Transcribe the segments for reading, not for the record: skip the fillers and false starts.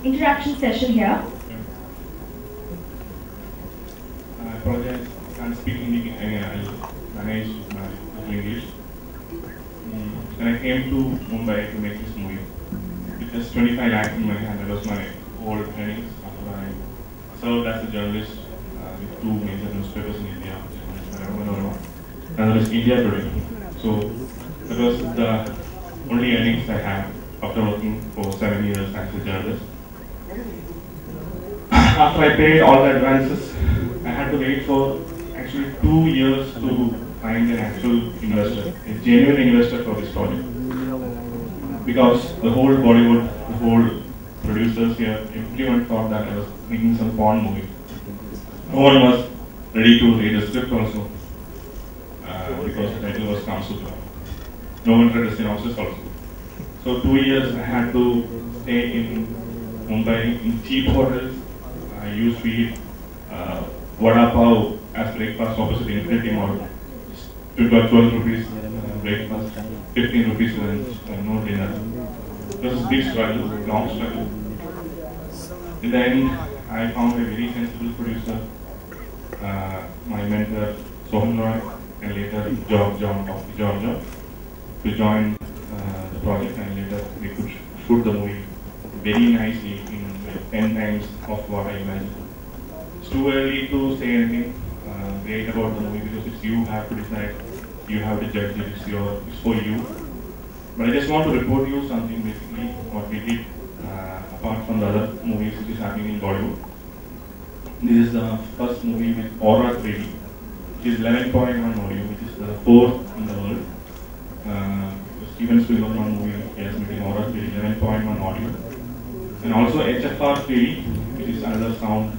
interaction session here. I apologize, I can't speak Hindi. I'll manage my English. When I came to Mumbai to make this movie, with just 25 lakhs in my hand, that was my whole earnings after I served as a journalist with two major newspapers in India. Another is India Today. So that was the only earnings I had after working for 7 years as a journalist. After I paid all the advances, I had to wait for actually 2 years to find an actual investor, a genuine investor for this project. Because the whole Bollywood, the whole producers here, everyone thought that I was making some porn movie. No one was ready to read the script also, because the title was Kamasutra. No one read the synopsis also. So 2 years I had to stay in Mumbai in cheap hotels. I used to eat vada pav as breakfast opposite Infinity Mall. It got 12 rupees breakfast, 15 rupees lunch, no dinner. It was a big struggle, long struggle. In the end, I found a very sensible producer, my mentor Sohan Roy, and later John, to join the project, and later we could shoot the movie very nicely in 10 times of what I imagined. It's too early to say anything great about the movie because it's you have to decide, you have to judge it, it's for you. But I just want to report you something basically what we did apart from the other movies which is happening in Bollywood. This is the first movie with Aura 3D, which is 11.1 audio, which is the fourth in the world. Steven Spielberg movie is making Aura 3D, 11.1 audio. And also HFR 3D, which is another sound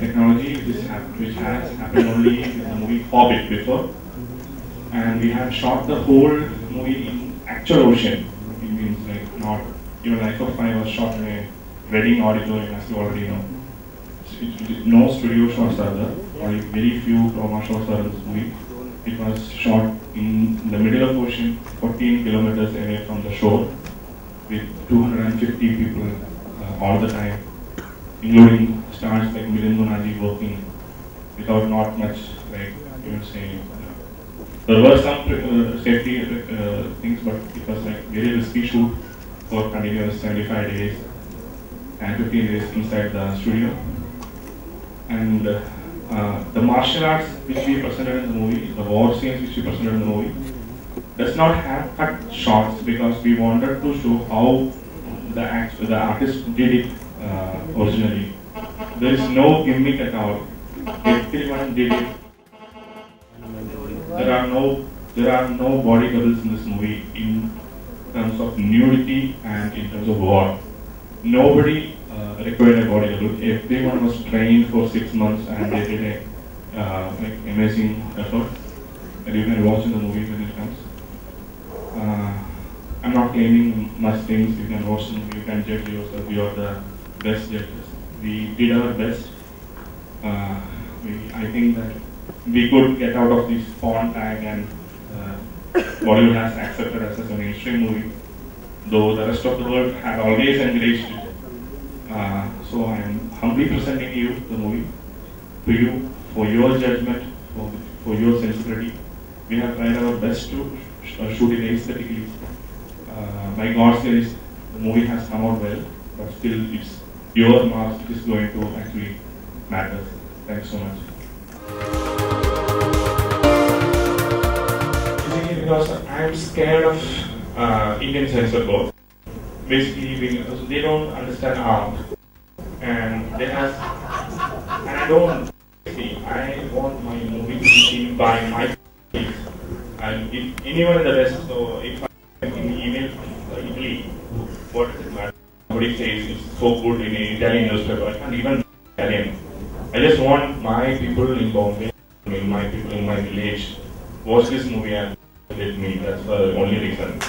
technology which has happened only in the movie Hobbit before. And we have shot the whole movie in actual ocean. It means like not, Life of Pi was shot in a wedding auditorium, as you already know. No studio shots are there, only very few chroma shots are in this movie. It was shot in the middle of the ocean, 14 kilometers away from the shore, with 250 people all the time, including stars like Milind, Gunaji working without not much, like you would say. There were some safety things, but it was like very risky shoot for continuous 75 days and 15 days inside the studio. And the martial arts which we presented in the movie, the war scenes which we presented in the movie, does not have cut shots because we wanted to show how the artist did it originally. There is no gimmick at all. Everyone did it. There are no body doubles in this movie in terms of nudity and in terms of war. Nobody required a body double. Everyone was trained for 6 months and they did a amazing effort. And you can watch in the movie when it comes. I'm not claiming much things. You can watch the movie, you can judge yourself. You are the best judges. We did our best. I think that we could get out of this porn tag and Bollywood has accepted us as a mainstream movie, though the rest of the world had always encouraged it. So I am humbly presenting you the movie to you for your judgment, for your sensibility. We have tried our best to shoot it aesthetically. By God's grace, the movie has come out well, but still it's your marks which is going to actually matter. Thanks so much. Basically because I'm scared of Indian censor board. Basically because they don't understand art. And I want my movie to be seen by my kids. And if anyone in the West, so if I email Italy, what does it matter? Somebody says it's so good in an Italian newspaper, I can't even read Italian. I just want my people in Bombay, my people in my village, watch this movie and let me. That's the only reason.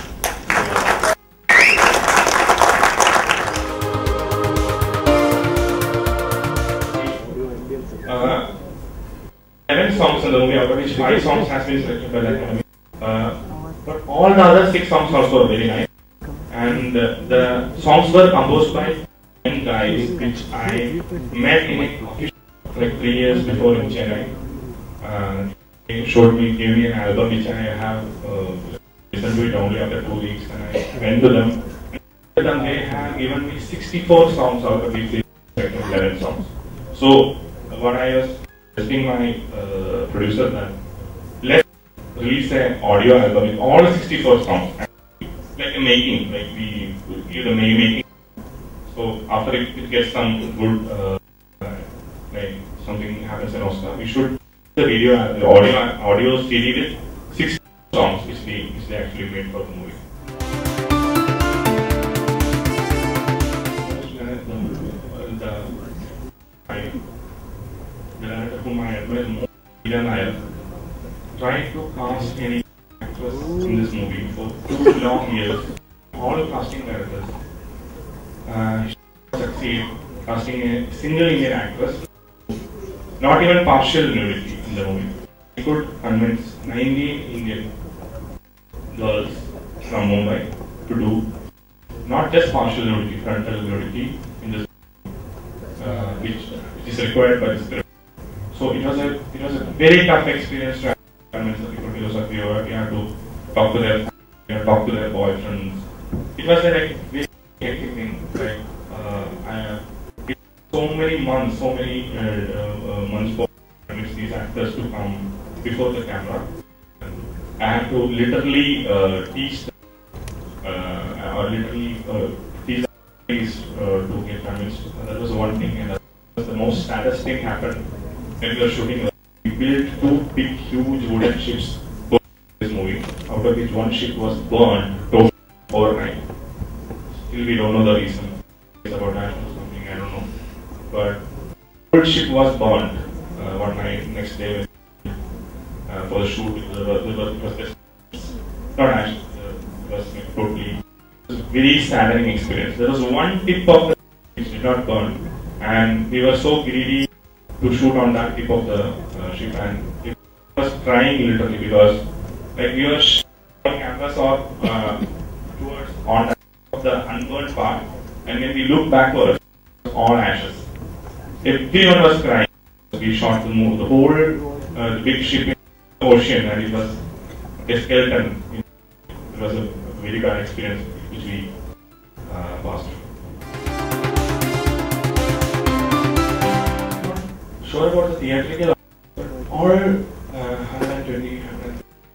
11 songs in the movie, out of which 5 songs has been selected by the Academy. But all the other 6 songs also are very nice. And the songs were composed by guys which I met in a coffee shop like 3 years before in Chennai. They gave me an album which I have listened to it only after 2 weeks, and I went to them. They have given me 64 songs out of these 11 songs. So what I was suggesting my producer that let's release an audio album with all 64 songs, like a making, like we give the making. So after it gets some good, like something happens in Oscar, we should the video, the audio CD with 6 songs which they actually made for the movie. The director whom I admire more, Milind, tried to cast any actress in this movie for 2 long years. All casting directors succeed casting a single Indian actress, not even partial nudity in the movie. He could convince 19 Indian girls from Mumbai to do not just partial nudity, frontal nudity in this which is required by the script. So it was a very tough experience to convince the people because of you have to talk to their boyfriends. It was a very hectic thing. Like it so many months for these actors to come before the camera. I had to literally teach them, or literally teach them to get convinced. That was one thing, and that was the most saddest thing happened when we were shooting. We built 2 big, huge wooden ships for this movie, out of which one ship was burned totally overnight. Still, we don't know the reason. It's about that or something, I don't know. But the whole ship was burned one night. Next day, for the shoot, it was just not actually. It was totally. It was a very saddening experience. There was one tip of the which did not burn, and we were so greedy to shoot on that tip of the ship, and it was crying literally because, like, we were on campus or towards on the unburned part, and when we looked backwards, it was all ashes. Everyone was crying. We shot the whole the big ship in the ocean, and it was a skeleton. It was a very bad experience which we passed through. Sure about the theatrical, all 120,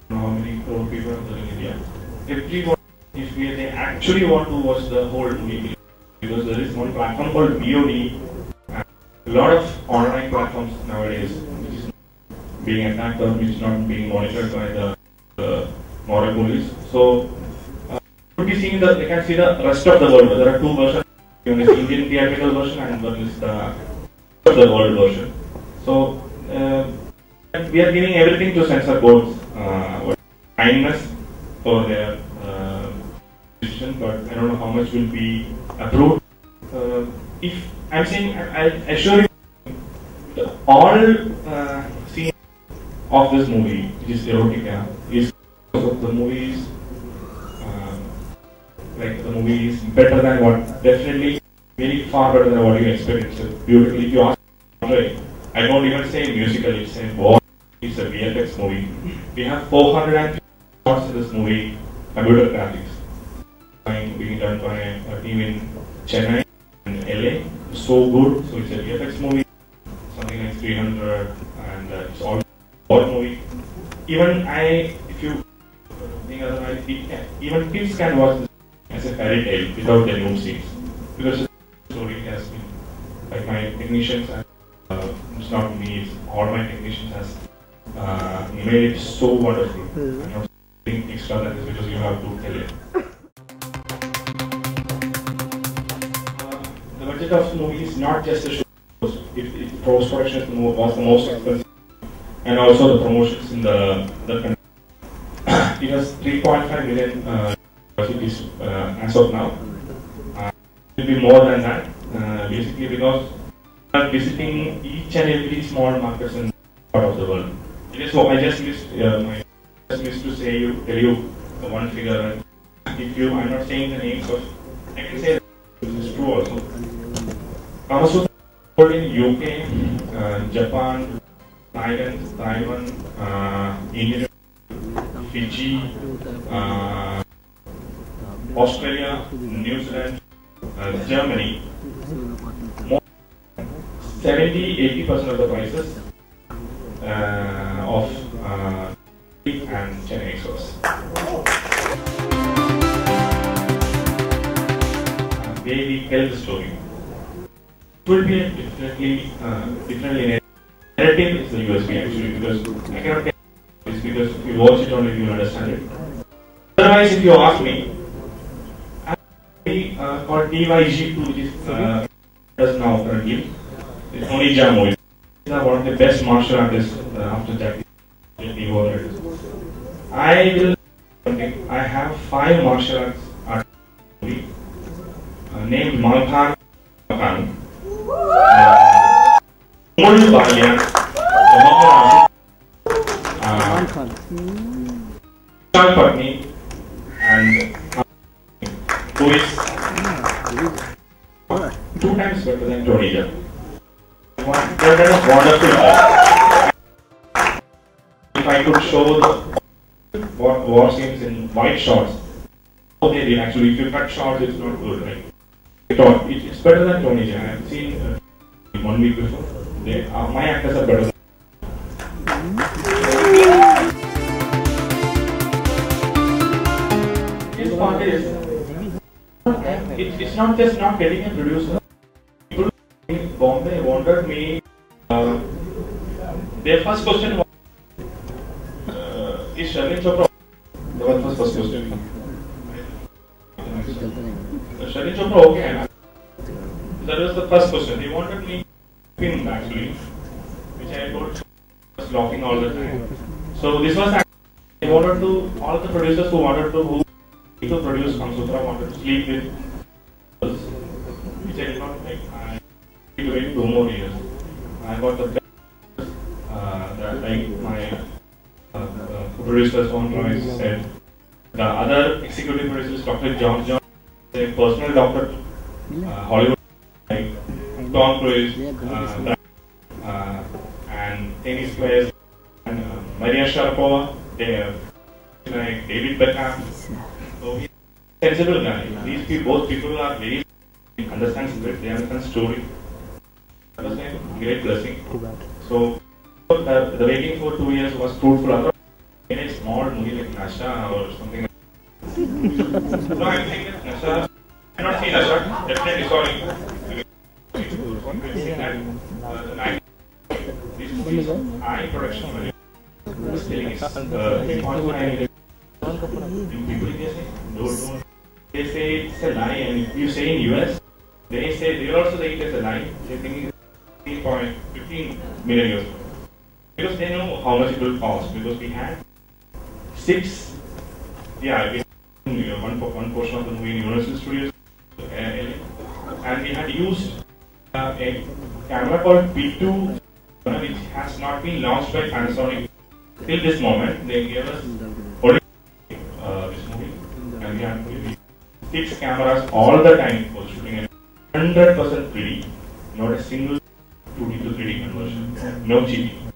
how many crore people are there in India. Everyone, if they actually want to watch the whole movie, because there is one platform called VOD. A lot of online platforms nowadays, which is being attacked or which is not being monitored by the moral police. So, you be seeing they can see the rest of the world. There are 2 versions. One is Indian theatrical version and one is the rest of the world version. So, we are giving everything to censor boards. Kindness for their decision, but I don't know how much will be approved. If I'm saying, I assure you, all scenes of this movie, which is erotica, is because of the movies. Like the movie is better than what, definitely very far better than what you expect. It's beautiful. If you ask me, I don't even say musical. It's a it's a VFX movie. We have 450 shots in this movie, computer graphics, being done by a team in Chennai and LA. So good. So it's a VFX movie, something like 300, and it's all movie. Even if you think otherwise, even kids can watch this as a fairy tale without the nude scenes, because the story has been, like, my technicians, it's not me, it's all my technicians has made it so wonderful. I'm not saying extra than this because you have to tell it. The budget of the movie is not just the show. Post-production was the most expensive, and also the promotions in the country. It was 3.5 million as of now. It will be more than that, basically because we are visiting each and every small markets in part of the world. So I just missed to tell you one figure. If I'm not saying the names, but I can say that this is true also. Kamasutra sold in UK, Japan, Thailand, Taiwan, India, Fiji, Australia, New Zealand, Germany. More 70-80% of the prices of and Chennai exports. Way we tell the story. It will be a differently narrative is the USP actually, because I cannot tell this because if you watch it only you will understand it. Otherwise, if you ask me, I called DYG2, which is does now currently. It's only Jamo. These are one of the best martial artists after Jackie. I will. I have 5 martial arts named Malbhan Makan, Mul Balian, Patni, and who is 2 times better than Tony Jaa. They're kind of wonderful. If I could show the war scenes in white shorts, okay, they actually, if you cut shorts, it's not good, right? It's better than Tony Jaa. I've seen 1 week before. My actors are better. This part is, it's not just not getting a producer. People in Bombay wanted me. Their first question was, is Sherlyn Chopra? That was the first question. Sherlyn Chopra okay? That was the first question. They wanted me to film actually, which I told was laughing all the time. So this was actually, they wanted to, all the producers who wanted to produce Kamasutra wanted to sleep with us, which I did not make. I need to wait 2 more years. I got the best that like my producers on noise said. The other executive producers, Dr. John, a personal doctor, Hollywood, like Tom Cruise, and tennis players, and Maria Sharapova, they have like David Beckham. So he's a sensible guy. These people, both people are very understand script, they understand story. That was a great blessing. So the waiting for 2 years was fruitful. Otherwise, in a small movie like Nasha or something like that. No, I'm saying that Nasha, I have not seen Nasha, definitely sorry. These movies, high production value. Who's telling is people they say it's a lie, and if you say in US, they will also say it as a lie. They think it's 15 million euros. Because they know how much it will cost. Because we had 6, we had one portion of the movie in Universal Studios, and we had used a camera called P2, which has not been launched by Panasonic till this moment. They gave us only this movie, and we had 6 cameras all the time for shooting at 100% 3D, not a single 2D to 3D conversion, no cheating.